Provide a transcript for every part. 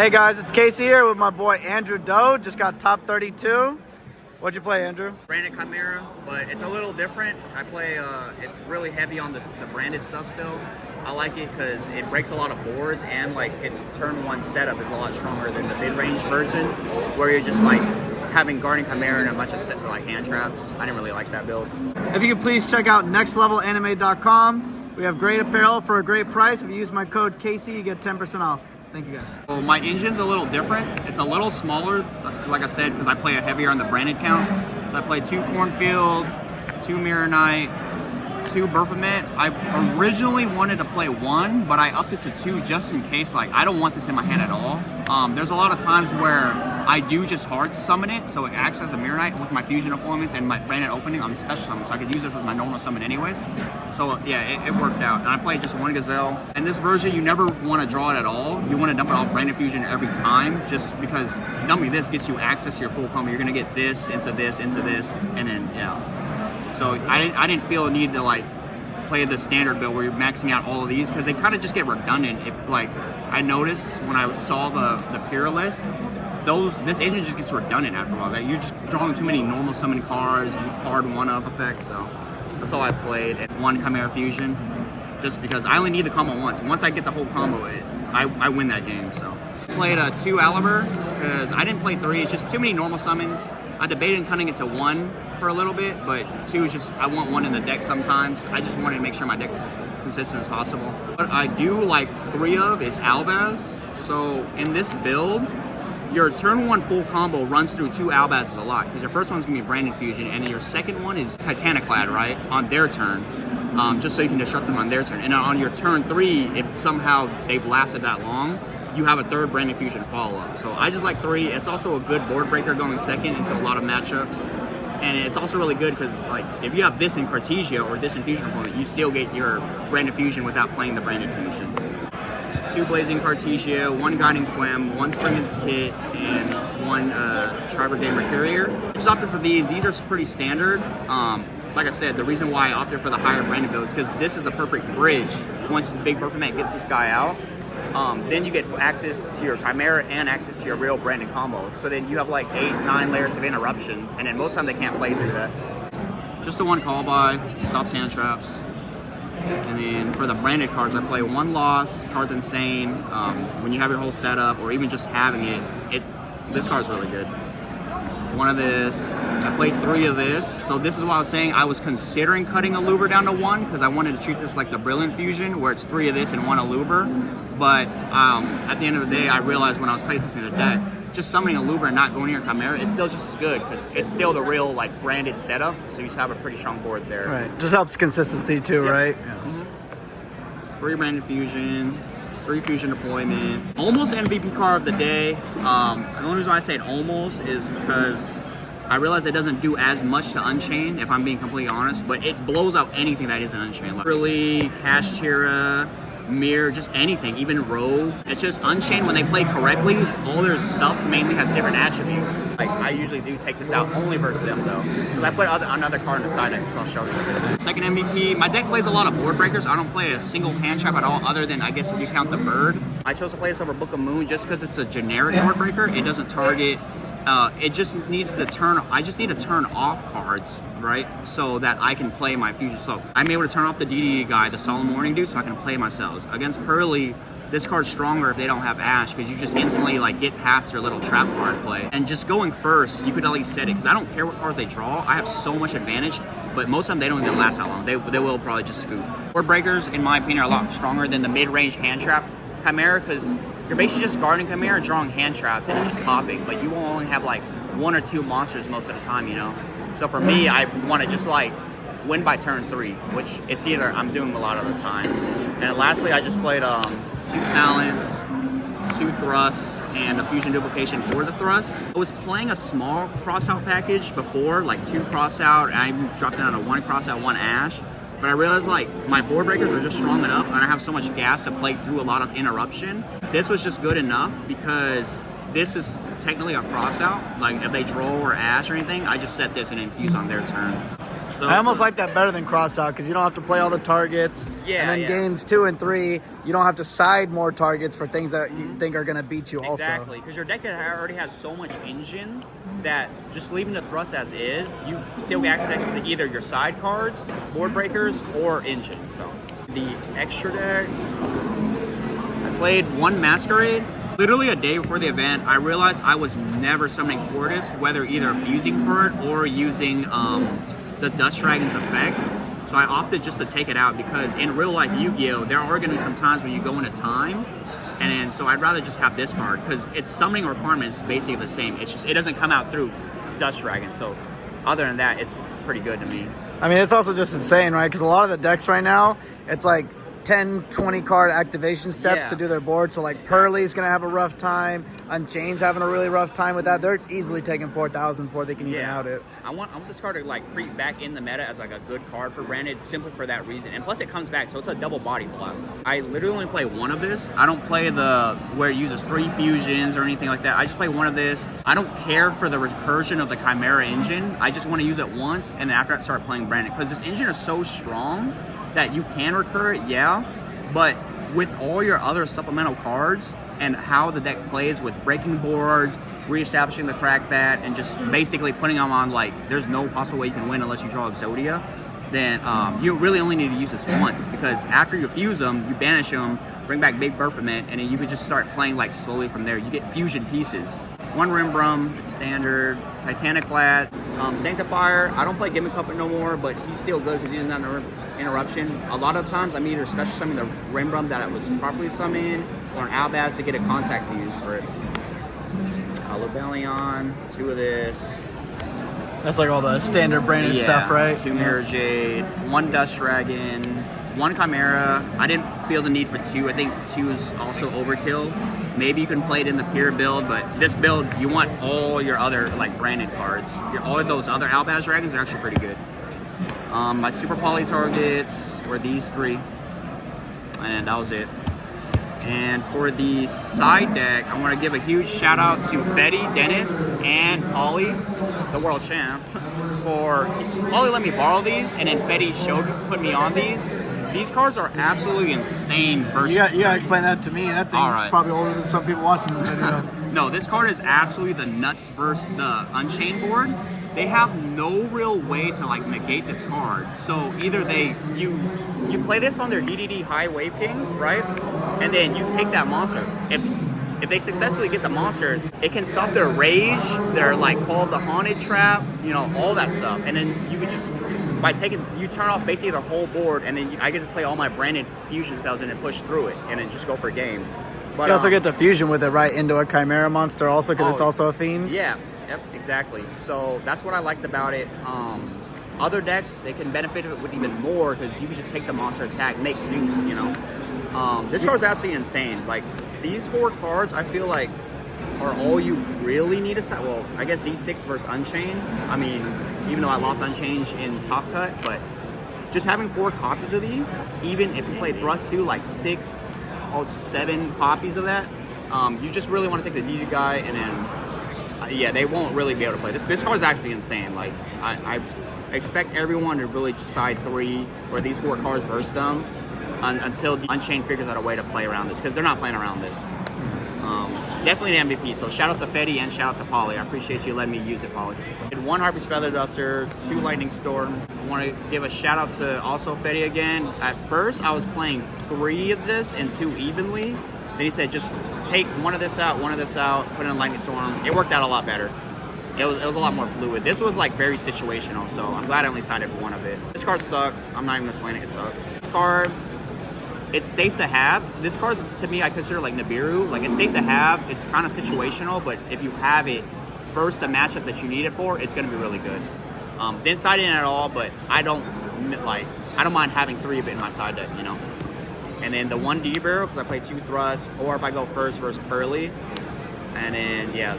Hey guys, it's Casey here with my boy Andrew Doe. Just got top 32. What'd you play, Andrew? Branded Chimera, but it's a little different. I play, it's really heavy on the branded stuff still. I like it because it breaks a lot of boards, and like its turn one setup is a lot stronger than the mid-range version, where you're just like having guarding Chimera and a bunch of like hand traps. I didn't really like that build. If you could please check out nextlevelanime.com. We have great apparel for a great price. If you use my code Casey, you get 10% off. Thank you guys. Well, my engine's a little different. It's a little smaller, like I said, because I play a heavier on the branded count. So I play 2 Cornfield, 2 Mirror Knight, 2 Baphomet. I originally wanted to play 1, but I upped it to 2 just in case. Like, I don't want this in my hand at all. There's a lot of times where I do just hard summon it, so it acts as a Mirror Knight with my fusion deployments and my branded opening. I'm special summon, so I could use this as my normal summon anyways. So yeah, it worked out. And I played just 1 Gazelle. And this version, you never want to draw it at all. You want to dump it off branded fusion every time, just because dumping this gets you access to your full combo. You're gonna get this, and then yeah. So I didn't feel a need to like play the standard build where you're maxing out all of these, because they kind of just get redundant. If like I noticed when I saw the peer list, this engine just gets redundant after a while. That you're just drawing too many normal summon cards, hard one-up effects. So that's all I played. And 1 Chimera Fusion, just because I only need the combo once. Once I get the whole combo, I win that game. So played 2 Aliber because I didn't play 3. It's just too many normal summons. I debated cutting it to 1 for a little bit, but 2 is just, I want 1 in the deck sometimes. I just wanted to make sure my deck is consistent as possible. What I do like 3 of is Albaz. So in this build, your turn 1 full combo runs through 2 Albazes a lot, because your first one's gonna be Branded Fusion, and your second one is Titaniclad, right, on their turn, just so you can disrupt them on their turn. And on your turn 3, if somehow they've lasted that long, you have a 3rd Branded Fusion follow-up. So I just like 3. It's also a good board breaker going second into a lot of matchups. And it's also really good because like if you have this in Cartesia or this in Fusion opponent, you still get your Branded Fusion without playing the Branded Fusion. 2 Blazing Cartesia, 1 Guiding Quem, 1 Springen's Kit, and 1 Tri-Brigade Mercurier. Just opted for these. These are pretty standard. Like I said, the reason why I opted for the higher branded build is because this is the perfect bridge. Once the big Baphomet gets this guy out, then you get access to your Chimera and access to your real branded combo. So then you have like 8-9 layers of interruption, and then most of the time they can't play through that. Just the 1 call by, stops hand traps. And then for the branded cards, I play 1 Loss, card's insane. When you have your whole setup, or even just having it, this card's really good. 1 of this, I played 3 of this. So this is what I was saying, I was considering cutting Aluber down to 1, because I wanted to treat this like the Brilliant Fusion, where it's 3 of this and 1 Aluber. But at the end of the day, I realized when I was placing this in the deck, just summoning Aluber and not going near Chimera, it's still just as good, because it's still the real like branded setup, so you just have a pretty strong board there. Right, just helps consistency too, yep. Right? Yeah. Mm-hmm. 3 Branded Fusion, 3 Fusion Deployment. Almost MVP card of the day. The only reason why I say it almost is because I realize it doesn't do as much to Unchain, if I'm being completely honest, but it blows out anything that isn't Unchained. Like really, Cash Tira, Mirror, just anything, even Rogue. It's just Unchained. When they play correctly, all their stuff mainly has different attributes. Like I usually do take this out only versus them though, because I put another card on the side that I'll show you. Second MVP, my deck plays a lot of board breakers. I don't play a single hand trap at all, other than I guess if you count the bird. I chose to play this over Book of Moon just because it's a generic board breaker. It doesn't target. It just needs to turn. I just need to turn off cards, right, so that I can play my fusion. So I'm able to turn off the DD guy, the Solemn Morning dude, so I can play myself. Against Pearly, this card's stronger if they don't have Ash, because you just instantly like get past their little trap card play. And just going first, you could at least set it, because I don't care what cards they draw. I have so much advantage, but most of them they don't even last that long. They will probably just scoop. Board breakers, in my opinion, are a lot stronger than the mid-range hand trap Chimera, because you're basically just guarding Chimera, drawing hand traps, and it's just popping. But you will only have like 1 or 2 monsters most of the time, you know? So for me, I want to just like win by turn 3, which it's either I'm doing a lot of the time. And lastly, I just played 2 Talents, 2 Thrusts, and a Fusion Duplication for the Thrust. I was playing a small crossout package before, like 2 crossout, and I even dropped down to 1 crossout, 1 Ash. But I realized like my board breakers are just strong enough, and I have so much gas to play through a lot of interruption. This was just good enough because this is technically a crossout. Like if they draw or Ash or anything, I just set this and infuse on their turn. So I almost like that better than cross out because you don't have to play all the targets. Yeah, And then yeah. games 2 and 3, you don't have to side more targets for things that you think are going to beat you also. Exactly, because your deck already has so much engine that just leaving the thrust as is, you still get access to either your side cards, board breakers, or engine. So the extra deck, I played one Masquerade. Literally a day before the event, I realized I was never summoning Cordis, whether either fusing for it or using the Dust Dragon's effect. So I opted just to take it out because in real life Yu-Gi-Oh, there are going to be some times when you go into time, and so I'd rather just have this card because its summoning requirement is basically the same. It's just it doesn't come out through Dust Dragon. So other than that, it's pretty good to me. I mean, it's also just insane, right? Because a lot of the decks right now, it's like 10, 20 card activation steps Yeah. to do their board. So like Pearly's going to have a rough time. Unchained's having a really rough time with that. They're easily taking 4,000 before they can even out it. I want this card to like creep back in the meta as like a good card for Branded simply for that reason. And plus it comes back, so it's a double body block. I literally only play one of this. I don't play the where it uses 3 fusions or anything like that. I just play one of this. I don't care for the recursion of the Chimera engine. I just want to use it once and then after I start playing Branded. Because this engine is so strong that you can recur it, yeah. But with all your other supplemental cards and how the deck plays with breaking boards, reestablishing the crackbat, and just basically putting them on like there's no possible way you can win unless you draw Exodia, then you really only need to use this once because after you fuse them, you banish them, bring back Big Burfament, and then you could just start playing like slowly from there. You get fusion pieces. One Rimbrum, it's standard, Titaniclad, Sanctifier. I don't play Gimmick Puppet no more, but he's still good because he doesn't have an interruption. A lot of times I'm either special summoning the Rimbrum that I was properly summoned or an Albaz to get a contact fuse for it. Lobelion, 2 of this. That's like all the standard Branded stuff, right? 2 Mirror Jade, 1 Dust Dragon, 1 Chimera. I didn't feel the need for 2. I think 2 is also overkill. Maybe you can play it in the pure build, but this build, you want all your other like Branded cards. All of those other Albaz Dragons are actually pretty good. My Super Poly targets were these 3, and that was it. And for the side deck, I want to give a huge shout out to Fetty, Dennis, and Polly, the world champ, for Polly let me borrow these, and then Fetty put me on these. These cards are absolutely insane versus. You gotta explain that to me. That thing's probably older than some people watching this video. No, this card is absolutely the nuts versus the Unchained board. They have no real way to like negate this card. So either you play this on their DDD High Wave King, right? And then you take that monster. If they successfully get the monster, it can stop their rage, their like Call of the Haunted Trap, you know, all that stuff. And then you could just you turn off basically their whole board, and then I get to play all my Branded fusion spells and then push through it, and then just go for a game. But You also get the fusion with it right into a Chimera monster also because it's also a fiend. Yeah, yep, exactly. So that's what I liked about it. Other decks, they can benefit with even more because you can just take the monster attack, make Zeus, you know. This card's absolutely insane. Like, these 4 cards, I feel like, are all you really need to set. Well, I guess these 6 versus Unchained. I mean, even though I lost Unchained in Top Cut, but just having 4 copies of these, even if you play Thrust 2, like 6 or 7 copies of that, you just really want to take the DD guy, and then, yeah, they won't really be able to play this. This card is actually insane. Like, I expect everyone to really just side 3 or these 4 cards versus them until the Unchained figures out a way to play around this, because they're not playing around this. Definitely an MVP, so shout out to Fetty and shout out to Polly. I appreciate you letting me use it, Polly. I did 1 Harpy's Feather Duster, 2 Lightning Storm. I want to give a shout out to also Fetty again. At first, I was playing 3 of this and 2 evenly. Then he said, just take one of this out, put in Lightning Storm. It worked out a lot better. It was a lot more fluid. This was like very situational, so I'm glad I only sided for 1 of it. This card sucked. I'm not even gonna explain it. It sucks. This card, it's safe to have. This card, to me, I consider like Nibiru. Like, it's safe to have. It's kind of situational, but if you have it versus the matchup that you need it for, it's gonna be really good. Didn't side in at all, but I don't mind having 3 of it in my side deck, you know. And then the 1 D-Barrel, because I play 2 Thrusts, or if I go first versus Pearly. And then, yeah,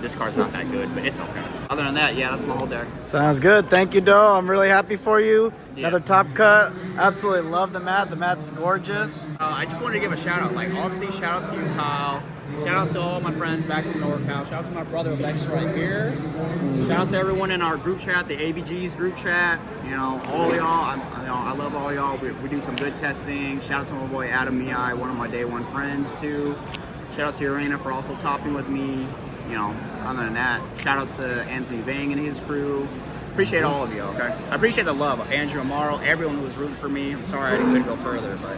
this card's not that good, but it's okay. Other than that, yeah, that's my whole deck. Sounds good. Thank you, Doe. I'm really happy for you. Yeah. Another top cut. Absolutely love the mat. The mat's gorgeous. I just wanted to give a shout out. Like, obviously, shout out to you, Kyle. Shout out to all my friends back in NorCal. Shout out to my brother Lex right here. Shout out to everyone in our group chat, the ABG's group chat. You know, all y'all. I love all y'all. We do some good testing. Shout out to my boy Adam Miai, one of my day one friends too. Shout out to Urena for also topping with me. You know, other than that, shout out to Anthony Vang and his crew. Appreciate all of you, okay? I appreciate the love. Andrew Amaro, everyone who was rooting for me. I'm sorry I didn't go further, but